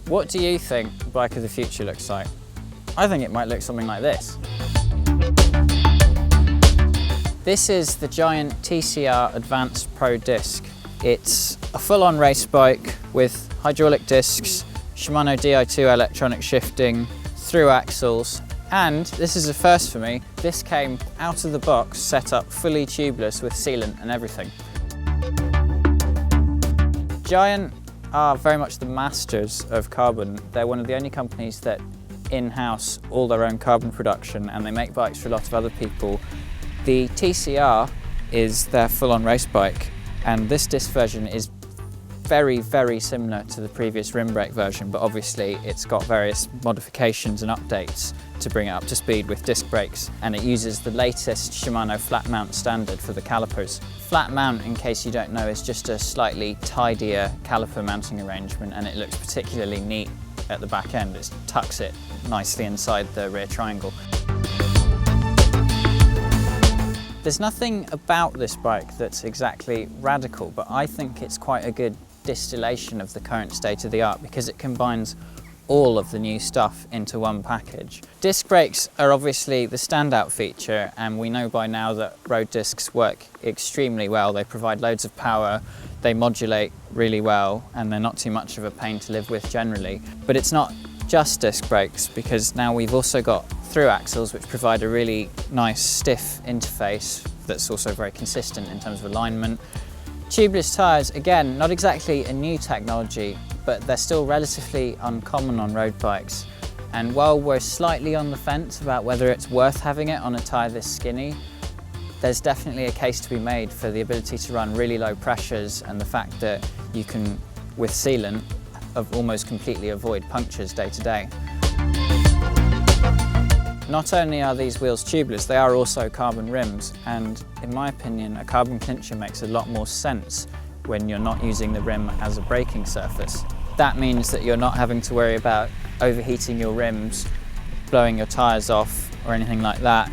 What do you think the bike of the future looks like? I think it might look something like this. This is the Giant TCR Advanced Disc. It's a full-on race bike with hydraulic discs, Shimano Di2 electronic shifting, through axles, and this is a first for me, this came out of the box set up fully tubeless with sealant and everything. Giant are very much the masters of carbon. They're one of the only companies that in-house all their own carbon production, and they make bikes for a lot of other people. The TCR is their full-on race bike, and this disc version is very, very similar to the previous rim brake version, but obviously it's got various modifications and updates to bring it up to speed with disc brakes, and it uses the latest Shimano flat mount standard for the calipers. Flat mount, in case you don't know, is just a slightly tidier caliper mounting arrangement, and it looks particularly neat at the back end. It tucks it nicely inside the rear triangle. There's nothing about this bike that's exactly radical, but I think it's quite a good distillation of the current state of the art because it combines all of the new stuff into one package. Disc brakes are obviously the standout feature, and we know by now that road discs work extremely well. They provide loads of power, they modulate really well, and they're not too much of a pain to live with generally. But it's not just disc brakes, because now we've also got through axles which provide a really nice stiff interface that's also very consistent in terms of alignment. Tubeless tyres, again, not exactly a new technology, but they're still relatively uncommon on road bikes. And while we're slightly on the fence about whether it's worth having it on a tyre this skinny, there's definitely a case to be made for the ability to run really low pressures and the fact that you can, with sealant, almost completely avoid punctures day to day. Not only are these wheels tubeless, they are also carbon rims, and in my opinion, a carbon clincher makes a lot more sense when you're not using the rim as a braking surface. That means that you're not having to worry about overheating your rims, blowing your tyres off, or anything like that,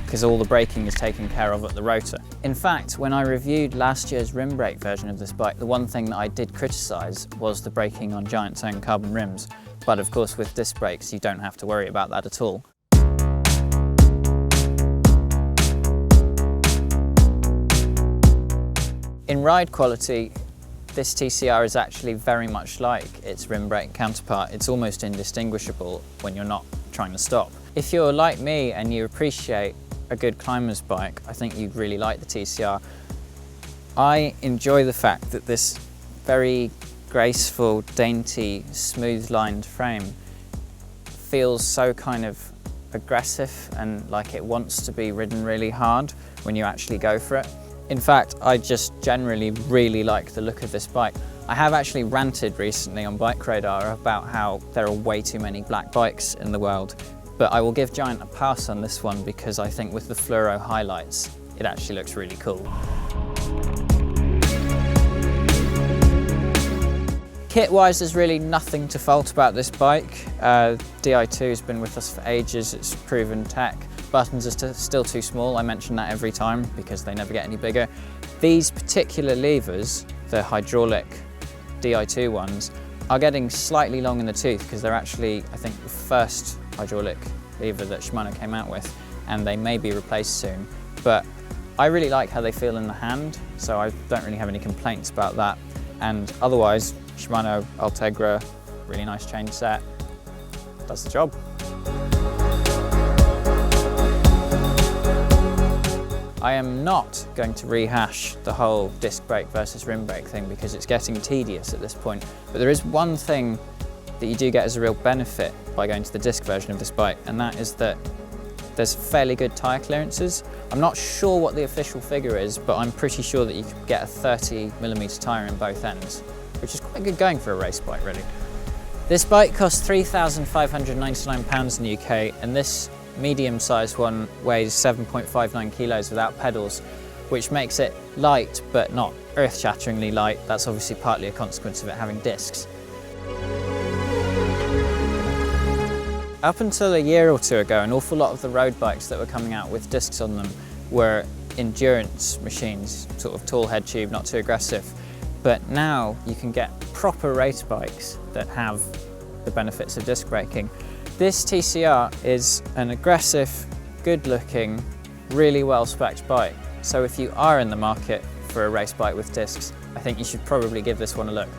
because all the braking is taken care of at the rotor. In fact, when I reviewed last year's rim brake version of this bike, the one thing that I did criticise was the braking on Giant's own carbon rims. But of course, with disc brakes, you don't have to worry about that at all. In ride quality, this TCR is actually very much like its rim brake counterpart. It's almost indistinguishable when you're not trying to stop. If you're like me and you appreciate a good climber's bike, I think you'd really like the TCR. I enjoy the fact that this very graceful, dainty, smooth-lined frame feels so kind of aggressive and like it wants to be ridden really hard when you actually go for it. In fact, I just generally really like the look of this bike. I have actually ranted recently on BikeRadar about how there are way too many black bikes in the world, but I will give Giant a pass on this one because I think with the fluoro highlights, it actually looks really cool. Kit-wise, there's really nothing to fault about this bike. Di2 has been with us for ages, it's proven tech. Buttons are still too small, I mention that every time because they never get any bigger. These particular levers, the hydraulic Di2 ones, are getting slightly long in the tooth because they're actually, I think, the first hydraulic lever that Shimano came out with, and they may be replaced soon. But I really like how they feel in the hand, so I don't really have any complaints about that. And otherwise, Shimano Ultegra, really nice chain set, does the job. I am not going to rehash the whole disc brake versus rim brake thing because it's getting tedious at this point, but there is one thing that you do get as a real benefit by going to the disc version of this bike, and that is that there's fairly good tyre clearances. I'm not sure what the official figure is, but I'm pretty sure that you could get a 30mm tyre in both ends, which is quite good going for a race bike, really. This bike costs £3,599 in the UK, and this medium-sized one weighs 7.59 kilos without pedals, which makes it light but not earth-shatteringly light. That's obviously partly a consequence of it having discs. Up until a year or two ago, an awful lot of the road bikes that were coming out with discs on them were endurance machines, sort of tall head tube, not too aggressive. But now you can get proper race bikes that have the benefits of disc braking. This TCR is an aggressive, good-looking, really well-spec'd bike. So if you are in the market for a race bike with discs, I think you should probably give this one a look.